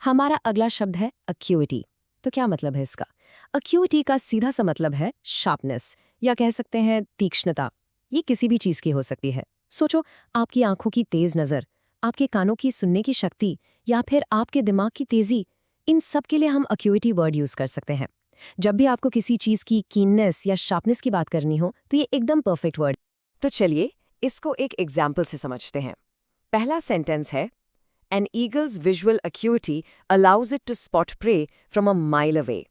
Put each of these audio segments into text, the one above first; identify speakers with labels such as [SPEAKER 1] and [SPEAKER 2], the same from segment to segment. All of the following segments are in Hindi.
[SPEAKER 1] हमारा अगला शब्द है अक्यूटी। तो क्या मतलब है इसका? अक्यूटी का सीधा सा मतलब है शार्पनेस, या कह सकते हैं तीक्ष्णता। ये किसी भी चीज की हो सकती है। सोचो, आपकी आंखों की तेज नजर, आपके कानों की सुनने की शक्ति, या फिर आपके दिमाग की तेजी। इन सब के लिए हम अक्यूटी वर्ड यूज कर सकते हैं। जब भी आपको किसी चीज की कीननेस या शार्पनेस की बात करनी हो तो ये एकदम परफेक्ट वर्ड।
[SPEAKER 2] तो चलिए इसको एक एग्जाम्पल से समझते हैं। पहला सेंटेंस है An eagle's visual acuity allows it to spot prey from a mile away.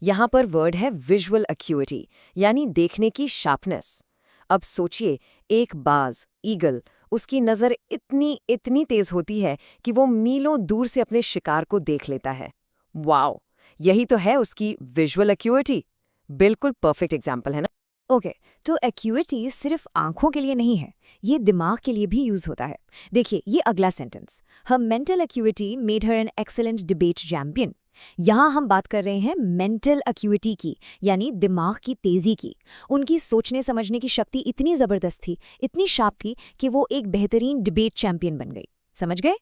[SPEAKER 2] यहाँ पर वर्ड है विजुअल acuity, यानी देखने की शार्पनेस। अब सोचिए, एक बाज ईगल, उसकी नज़र इतनी तेज होती है कि वो मीलों दूर से अपने शिकार को देख लेता है। वाओ, यही तो है उसकी विजुअल acuity। बिल्कुल परफेक्ट एग्जाम्पल है ना।
[SPEAKER 3] ओके, तो एक्यूटी सिर्फ आंखों के लिए नहीं है, ये दिमाग के लिए भी यूज होता है। देखिए ये अगला sentence, her mental acuity made her an excellent debate champion. यहाँ हम बात कर रहे हैं मेंटल एक्यूटी की, यानी दिमाग की तेजी की। उनकी सोचने समझने की शक्ति इतनी जबरदस्त थी, इतनी शार्प थी कि वो एक बेहतरीन डिबेट चैंपियन बन गई। समझ गए?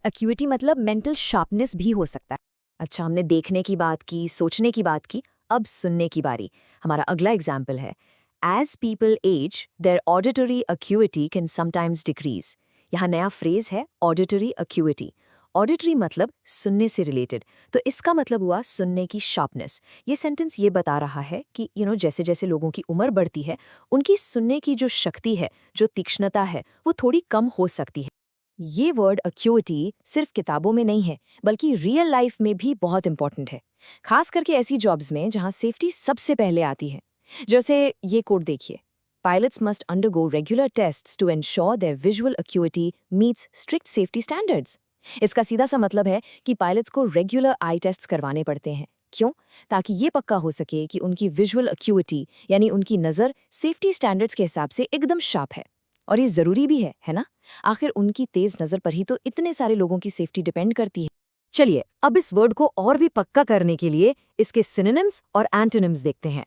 [SPEAKER 3] एक्यूटी मतलब मेंटल शार्पनेस भी हो सकता है।
[SPEAKER 1] अच्छा, हमने देखने की बात की, सोचने की बात की, अब सुनने की बारी। हमारा अगला एग्जाम्पल है As people age, their auditory acuity can sometimes decrease. यहाँ नया फ्रेज है auditory acuity. Auditory मतलब सुनने से रिलेटेड, तो इसका मतलब हुआ सुनने की शार्पनेस। ये सेंटेंस ये बता रहा है कि जैसे जैसे लोगों की उम्र बढ़ती है, उनकी सुनने की जो शक्ति है, जो तीक्ष्णता है, वो थोड़ी कम हो सकती है। ये वर्ड अक्यूटी सिर्फ किताबों में नहीं है, बल्कि रियल लाइफ में भी बहुत इंपॉर्टेंट है, खास करके ऐसी जॉब्स में जहां सेफ्टी सबसे पहले आती है। जैसे ये कोड देखिए, pilots must undergo regular tests to ensure their visual acuity meets strict safety standards. इसका सीधा सा मतलब है कि पायलट्स को रेगुलर आई टेस्ट्स करवाने पड़ते हैं। क्यों? ताकि ये पक्का हो सके कि उनकी विजुअल अक्यूटी, यानी उनकी नज़र, सेफ्टी स्टैंडर्ड्स के हिसाब से एकदम शार्प है। और ये ज़रूरी भी है ना? आखिर उनकी तेज नज़र पर ही तो इतने सारे लोगों की सेफ्टी डिपेंड करती है।
[SPEAKER 2] चलिए अब इस वर्ड को और भी पक्का करने के लिए इसके सिनोनिम्स और एंटोनिम्स देखते हैं।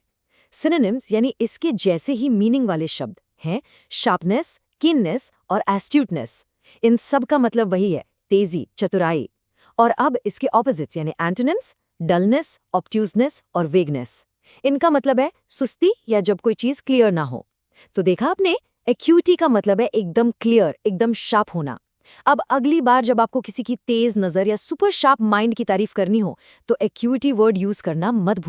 [SPEAKER 2] सिनोनिम्स यानी इसके जैसे ही मीनिंग वाले शब्द हैं शार्पनेस, कीननेस और एस्ट्यूटनेस। इन सब का मतलब वही है, तेजी, चतुराई। और अब इसके ऑपोजिट्स यानी एंटोनिम्स, डलनेस, ऑब्ट्यूजनेस और वेगनेस। इनका मतलब है सुस्ती या जब कोई चीज क्लियर ना हो। तो देखा आपने, एक्यूटी का मतलब है एकदम क्लियर, एकदम शार्प होना। अब अगली बार जब आपको किसी की तेज नजर या सुपर शार्प माइंड की तारीफ करनी हो तो एक्यूटी वर्ड यूज करना मत भूलिए।